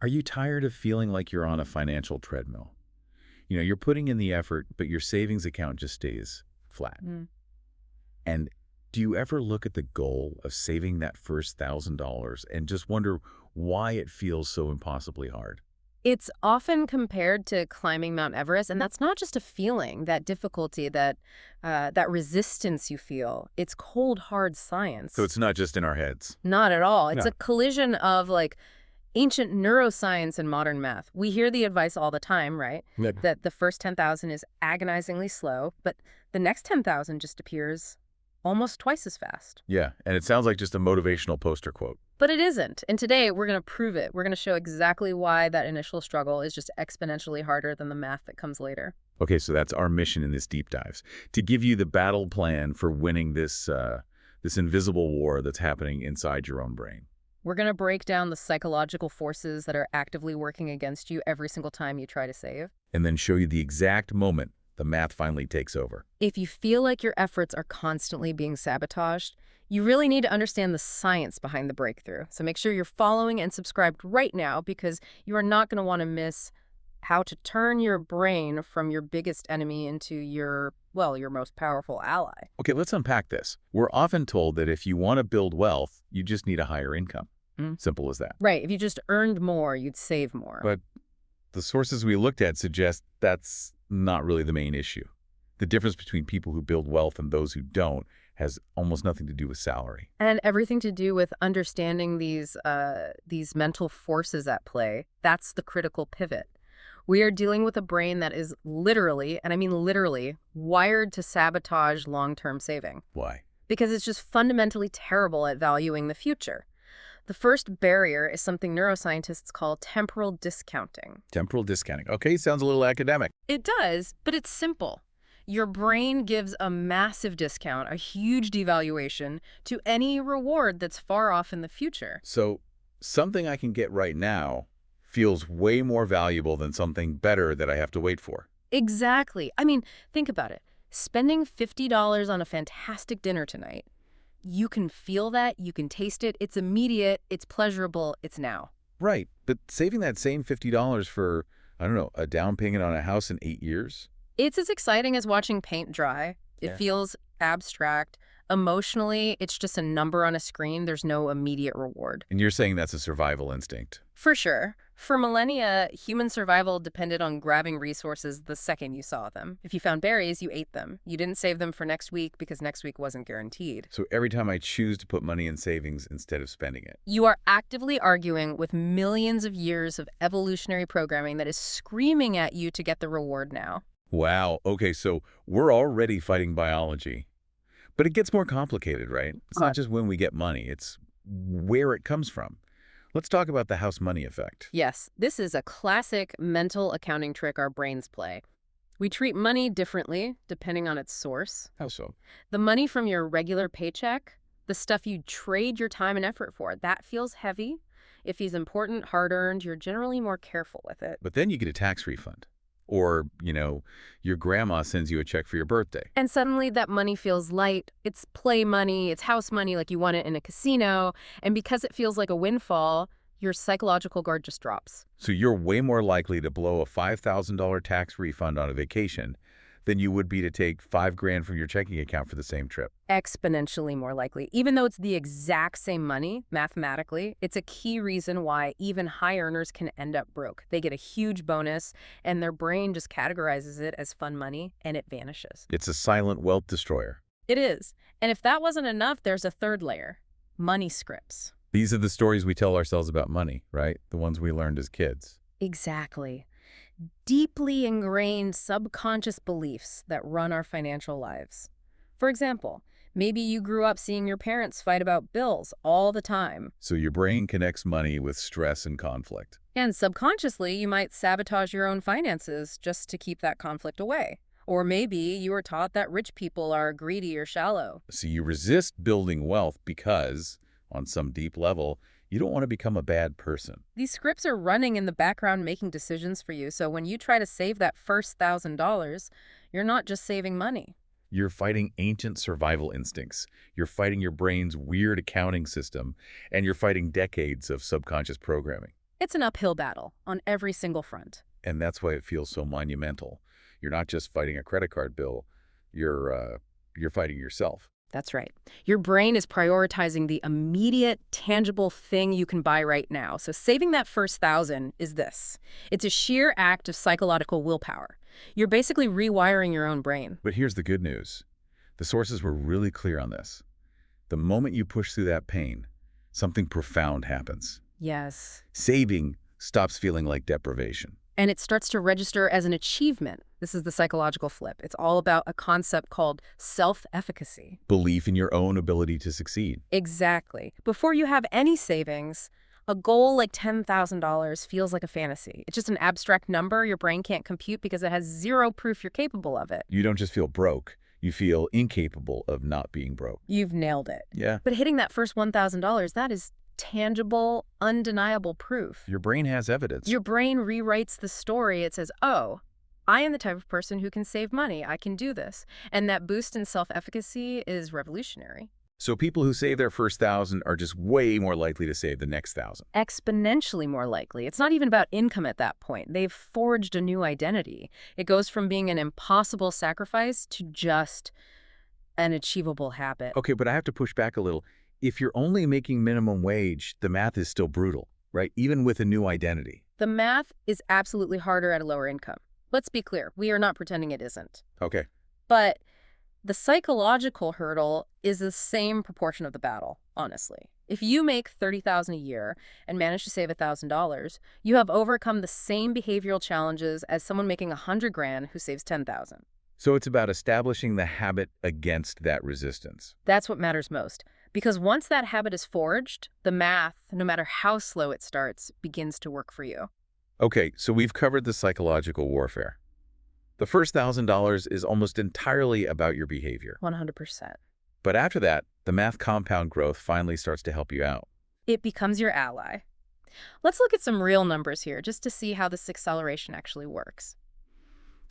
Are you tired of feeling like you're on a financial treadmill? You're putting in the effort, but your savings account just stays flat. Mm. And do you ever look at the goal of saving that first $1,000 and just wonder why it feels so impossibly hard? It's often compared to climbing Mount Everest, and that's not just a feeling, that difficulty, that resistance you feel. It's cold, hard So science. it's not just in our heads. Not at all. It's No. a collision of ancient neuroscience and modern math. We hear the advice all the time, right? Yeah. That the first 10,000 is agonizingly slow, but the next 10,000 just appears almost twice as fast. Yeah, and it sounds like just a motivational poster quote. But it isn't. And today we're going to prove it. We're going to show exactly why that initial struggle is just exponentially harder than the math that comes later. Okay, so that's our mission in this deep dives, to give you the battle plan for winning this invisible war that's happening inside your own brain. We're going to break down the psychological forces that are actively working against you every single time you try to save. And then show you the exact moment the math finally takes over. If you feel like your efforts are constantly being sabotaged, you really need to understand the science behind the breakthrough. So make sure you're following and subscribed right now, because you are not going to want to miss how to turn your brain from your biggest enemy into your most powerful ally. Okay, let's unpack this. We're often told that if you want to build wealth, you just need a higher income. Simple as that. Right. If you just earned more, you'd save more. But the sources we looked at suggest that's not really the main issue. The difference between people who build wealth and those who don't has almost nothing to do with salary. And everything to do with understanding these mental forces at play. That's the critical pivot. We are dealing with a brain that is literally, and I mean literally, wired to sabotage long-term saving. Why? Because it's just fundamentally terrible at valuing the future. The first barrier is something neuroscientists call temporal discounting. Temporal discounting. Okay, sounds a little academic. It does, but it's simple. Your brain gives a massive discount, a huge devaluation, to any reward that's far off in the future. So something I can get right now feels way more valuable than something better that I have to wait for. Exactly. I mean, think about it. Spending $50 on a fantastic dinner tonight, you can feel that, you can taste it, it's immediate, it's pleasurable, it's now. Right, but saving that same $50 for, I don't know, a down payment on a house in 8 years? It's as exciting as watching paint dry. It Yeah. feels abstract. Emotionally, it's just a number on a screen. There's no immediate reward. And you're saying that's a survival instinct. For sure. For millennia, human survival depended on grabbing resources the second you saw them. If you found berries, you ate them. You didn't save them for next week because next week wasn't guaranteed. So every time I choose to put money in savings instead of spending it. You are actively arguing with millions of years of evolutionary programming that is screaming at you to get the reward now. Wow, okay, so we're already fighting biology. But it gets more complicated, right? It's not just when we get money, it's where it comes from. Let's talk about the house money effect. Yes, this is a classic mental accounting trick our brains play. We treat money differently depending on its source. How so? The money from your regular paycheck, the stuff you trade your time and effort for, that feels heavy. If it's important, hard-earned, you're generally more careful with it. But then you get a tax refund. Or, your grandma sends you a check for your birthday. And suddenly that money feels light. It's play money, it's house money like you want it in a casino. And because it feels like a windfall, your psychological guard just drops. So you're way more likely to blow a $5,000 tax refund on a vacation than you would be to take $5,000 from your checking account for the same trip. Exponentially more likely. Even though it's the exact same money, mathematically, it's a key reason why even high earners can end up broke. They get a huge bonus, and their brain just categorizes it as fun money, and it vanishes. It's a silent wealth destroyer. It is. And if that wasn't enough, there's a third layer. Money scripts. These are the stories we tell ourselves about money, right? The ones we learned as kids. Exactly. Deeply ingrained subconscious beliefs that run our financial lives. For example, maybe you grew up seeing your parents fight about bills all the time. So your brain connects money with stress and conflict. And subconsciously, you might sabotage your own finances just to keep that conflict away. Or maybe you were taught that rich people are greedy or shallow. So you resist building wealth because, on some deep level, you don't want to become a bad person. These scripts are running in the background making decisions for you, so when you try to save that first $1,000, you're not just saving money. You're fighting ancient survival instincts. You're fighting your brain's weird accounting system, and you're fighting decades of subconscious programming. It's an uphill battle on every single front. And that's why it feels so monumental. You're not just fighting a credit card bill, you're fighting yourself. That's right. Your brain is prioritizing the immediate, tangible thing you can buy right now. So saving that first thousand is this. It's a sheer act of psychological willpower. You're basically rewiring your own brain. But here's the good news. The sources were really clear on this. The moment you push through that pain, something profound happens. Yes. Saving stops feeling like deprivation. And it starts to register as an achievement. This is the psychological flip. It's all about a concept called self-efficacy. Belief in your own ability to succeed. Exactly. Before you have any savings, a goal like $10,000 feels like a fantasy. It's just an abstract number your brain can't compute because it has zero proof you're capable of it. You don't just feel broke, you feel incapable of not being broke. You've nailed it. Yeah. But hitting that first $1,000, that is tangible, undeniable proof. Your brain has evidence. Your brain rewrites the story. It says, oh, I am the type of person who can save money. I can do this. And that boost in self-efficacy is revolutionary. So people who save their first 1,000 are just way more likely to save the next 1,000. Exponentially more likely. It's not even about income at that point. They've forged a new identity. It goes from being an impossible sacrifice to just an achievable habit. Okay, but I have to push back a little. If you're only making minimum wage, the math is still brutal, right? Even with a new identity. The math is absolutely harder at a lower income. Let's be clear. We are not pretending it isn't. Okay. But the psychological hurdle is the same proportion of the battle, honestly. If you make $30,000 a year and manage to save $1,000, you have overcome the same behavioral challenges as someone making $100,000 who saves $10,000. So it's about establishing the habit against that resistance. That's what matters most. Because once that habit is forged, the math, no matter how slow it starts, begins to work for you. Okay, so we've covered the psychological warfare. The first $1,000 is almost entirely about your behavior. 100%. But after that, the math compound growth finally starts to help you out. It becomes your ally. Let's look at some real numbers here just to see how this acceleration actually works.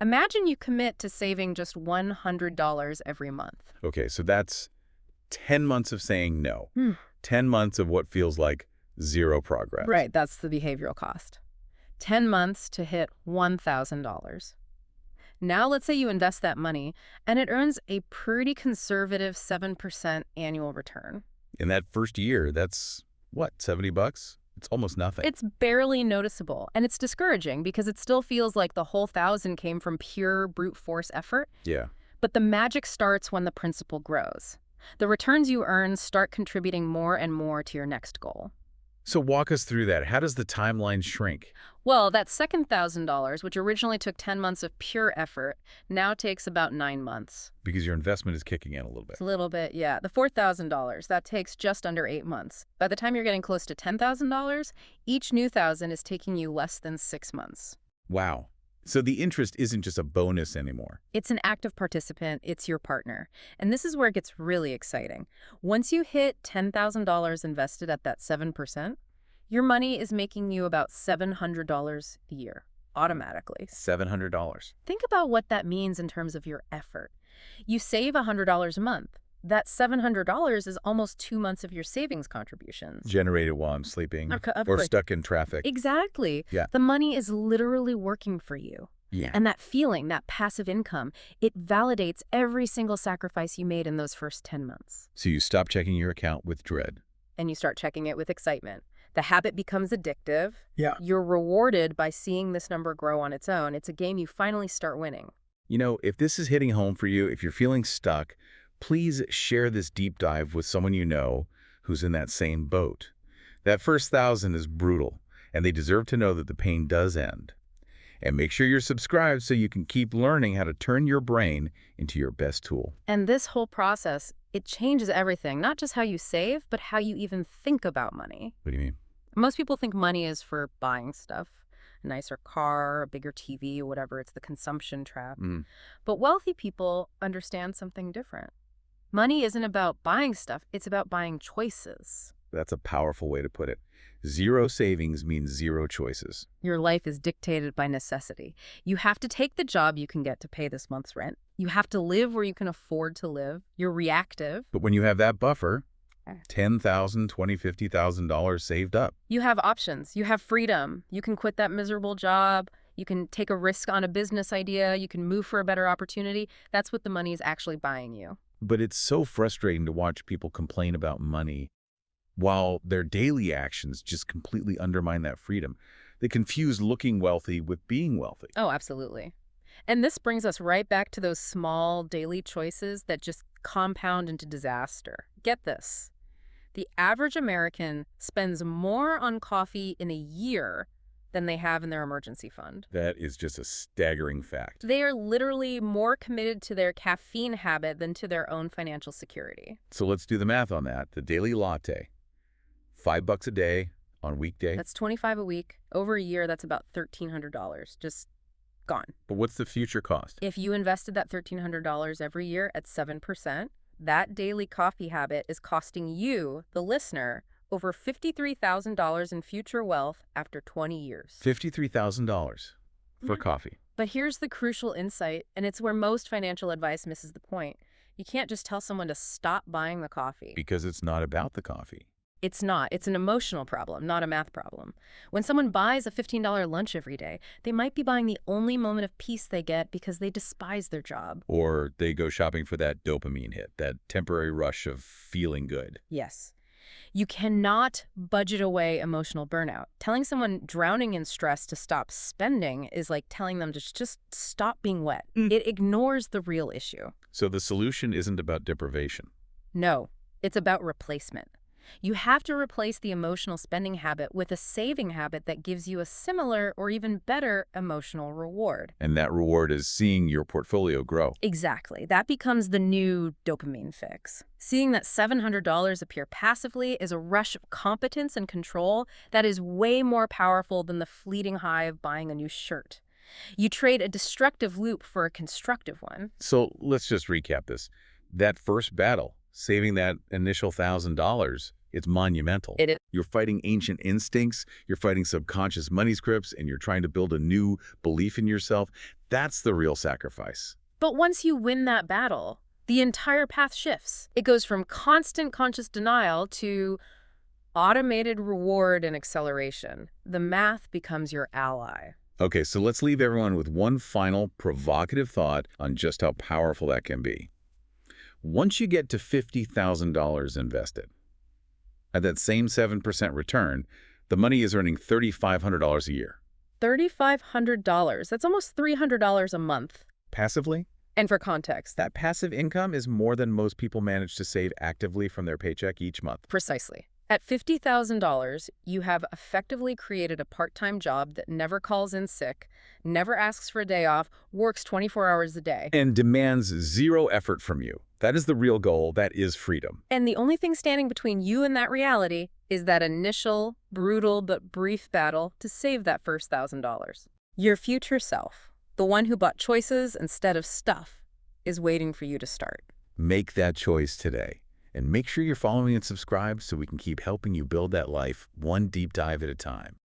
Imagine you commit to saving just $100 every month. Okay, so that's 10 months of saying no. 10 months of what feels like zero progress. Right, that's the behavioral cost. 10 months to hit $1,000. Now let's say you invest that money and it earns a pretty conservative 7% annual return. In that first year, that's, what, $70? It's almost nothing. It's barely noticeable, and it's discouraging because it still feels like the whole 1,000 came from pure brute force effort. Yeah. But the magic starts when the principal grows. The returns you earn start contributing more and more to your next goal. So walk us through that. How does the timeline shrink? Well, that second $1,000, which originally took 10 months of pure effort, now takes about 9 months. Because your investment is kicking in a little bit. It's a little bit, yeah. The $4,000, that takes just under 8 months. By the time you're getting close to $10,000, each new 1,000 is taking you less than 6 months. Wow. So the interest isn't just a bonus anymore. It's an active participant. It's your partner. And this is where it gets really exciting. Once you hit $10,000 invested at that 7%, your money is making you about $700 a year, automatically. $700. Think about what that means in terms of your effort. You save $100 a month. That $700 is almost 2 months of your savings contributions. Generated while I'm sleeping Of or course. stuck in traffic. Exactly. Yeah. The money is literally working for you. Yeah. And that feeling, that passive income, it validates every single sacrifice you made in those first 10 months. So you stop checking your account with dread. And you start checking it with excitement. The habit becomes addictive. Yeah. You're rewarded by seeing this number grow on its own. It's a game you finally start winning. You know, if this is hitting home for you, if you're feeling stuck, please share this deep dive with someone you know who's in that same boat. That first 1,000 is brutal, and they deserve to know that the pain does end. And make sure you're subscribed so you can keep learning how to turn your brain into your best tool. And this whole process, it changes everything, not just how you save, but how you even think about money. What do you mean? Most people think money is for buying stuff, a nicer car, a bigger TV, or whatever. It's the consumption trap. But wealthy people understand something different. Money isn't about buying stuff. It's about buying choices. That's a powerful way to put it. Zero savings means zero choices. Your life is dictated by necessity. You have to take the job you can get to pay this month's rent. You have to live where you can afford to live. You're reactive. But when you have that buffer, $10,000, $20,000, $50,000 saved up. You have options. You have freedom. You can quit that miserable job. You can take a risk on a business idea. You can move for a better opportunity. That's what the money is actually buying you. But it's so frustrating to watch people complain about money while their daily actions just completely undermine that freedom. They confuse looking wealthy with being wealthy. Oh, absolutely. And this brings us right back to those small daily choices that just compound into disaster. Get this. The average American spends more on coffee in a year than they have in their emergency fund. That is just a staggering fact. They are literally more committed to their caffeine habit than to their own financial security. So let's do the math on that. The daily latte, $5 a day on weekday. That's $25 a week. Over a year, that's about $1,300. Just gone. But what's the future cost? If you invested that $1,300 every year at 7%, that daily coffee habit is costing you, the listener, over $53,000 in future wealth after 20 years. $53,000 for coffee. But here's the crucial insight, and it's where most financial advice misses the point. You can't just tell someone to stop buying the coffee. Because it's not about the coffee. It's not. It's an emotional problem, not a math problem. When someone buys a $15 lunch every day, they might be buying the only moment of peace they get because they despise their job. Or they go shopping for that dopamine hit, that temporary rush of feeling good. Yes. You cannot budget away emotional burnout. Telling someone drowning in stress to stop spending is like telling them to just stop being wet. It ignores the real issue. So the solution isn't about deprivation. No, it's about replacement. You have to replace the emotional spending habit with a saving habit that gives you a similar or even better emotional reward. And that reward is seeing your portfolio grow. Exactly. That becomes the new dopamine fix. Seeing that $700 appear passively is a rush of competence and control that is way more powerful than the fleeting high of buying a new shirt. You trade a destructive loop for a constructive one. So let's just recap this. That first battle, saving that initial $1,000, it's monumental. It is. You're fighting ancient instincts, you're fighting subconscious money scripts, and you're trying to build a new belief in yourself. That's the real sacrifice. But once you win that battle, the entire path shifts. It goes from constant conscious denial to automated reward and acceleration. The math becomes your ally. Okay, so let's leave everyone with one final provocative thought on just how powerful that can be. Once you get to $50,000 invested, at that same 7% return, the money is earning $3,500 a year. $3,500. That's almost $300 a month. Passively? And for context, That passive income is more than most people manage to save actively from their paycheck each month. precisely. At $50,000, you have effectively created a part-time job that never calls in sick, never asks for a day off, works 24 hours a day. And demands zero effort from you. That is the real goal. That is freedom. And the only thing standing between you and that reality is that initial, brutal but brief battle to save that first $1,000. Your future self, the one who bought choices instead of stuff, is waiting for you to start. Make that choice today. And make sure you're following and subscribed so we can keep helping you build that life one deep dive at a time.